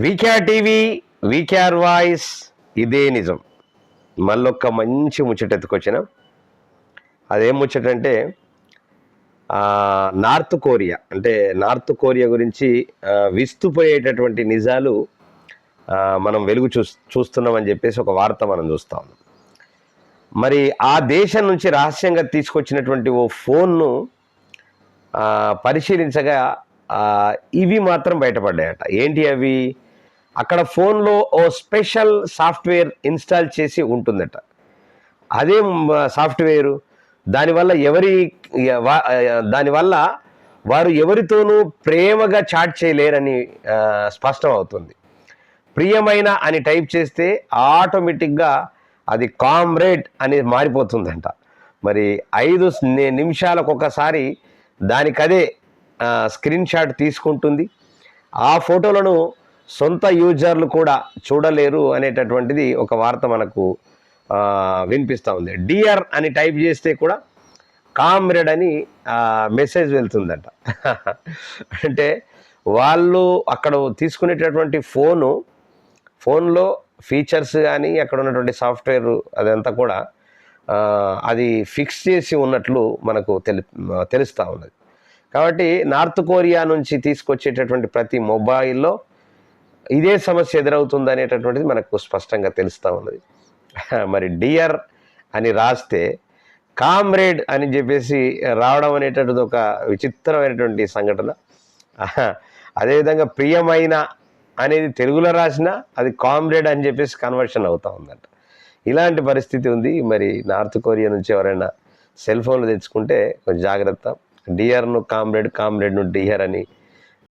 VKR TV, VKR voice, ఇదే నిజం. మళ్ళొక్క మంచి ముచ్చట ఎత్తుకొచ్చిన. అదేం ముచ్చటంటే నార్త్ కొరియా, అంటే నార్త్ కొరియా గురించి విస్తుపోయేటటువంటి నిజాలు మనం వెలుగు చూస్తున్నామని చెప్పేసి ఒక వార్త మనం చూస్తా ఉన్నాం. మరి ఆ దేశం నుంచి రహస్యంగా తీసుకొచ్చినటువంటి ఓ ఫోన్ను పరిశీలించగా ఇవి మాత్రం బయటపడ్డాయట. ఏంటి అవి? అక్కడ ఫోన్లో ఓ స్పెషల్ సాఫ్ట్వేర్ ఇన్స్టాల్ చేసి ఉంటుందట. అదే సాఫ్ట్వేరు దానివల్ల వారు ఎవరితోనూ ప్రేమగా చాట్ చేయలేరని స్పష్టం అవుతుంది. ప్రియమైన అని టైప్ చేస్తే ఆటోమేటిక్గా అది కామ్రేడ్ అని మారిపోతుందంట. మరి 5 నిమిషాలకు ఒకసారి దానికదే స్క్రీన్ షాట్ తీసుకుంటుంది. ఆ ఫోటోలను సొంత యూజర్లు కూడా చూడలేరు అనేటటువంటిది ఒక వార్త మనకు వినిపిస్తూ ఉంది. డియర్ అని టైప్ చేస్తే కూడా కామ్రేడ్ అని మెసేజ్ వెళ్తుందంట. అంటే వాళ్ళు అక్కడ తీసుకునేటటువంటి ఫోన్లో ఫీచర్స్ కానీ అక్కడ ఉన్నటువంటి సాఫ్ట్వేర్ అదంతా కూడా అది ఫిక్స్ చేసి ఉన్నట్లు మనకు తెలుస్తూ ఉన్నది. కాబట్టి నార్త్ కొరియా నుంచి తీసుకొచ్చేటటువంటి ప్రతి మొబైల్లో ఇదే సమస్య ఎదురవుతుంది అనేటటువంటిది మనకు స్పష్టంగా తెలుస్తూ ఉన్నది. మరి డియర్ అని రాస్తే కామ్రేడ్ అని చెప్పేసి రావడం అనేటటువంటిది ఒక విచిత్రమైనటువంటి సంఘటన. అదేవిధంగా ప్రియమైన అనేది తెలుగులో రాసినా అది కామ్రేడ్ అని చెప్పేసి కన్వర్షన్ అవుతూ ఉందంట. ఇలాంటి పరిస్థితి ఉంది. మరి నార్త్ కొరియా నుంచి ఎవరైనా సెల్ ఫోన్లు తెచ్చుకుంటే కొంచెం జాగ్రత్త. డియర్ను కామ్రేడ్ను డియర్ అని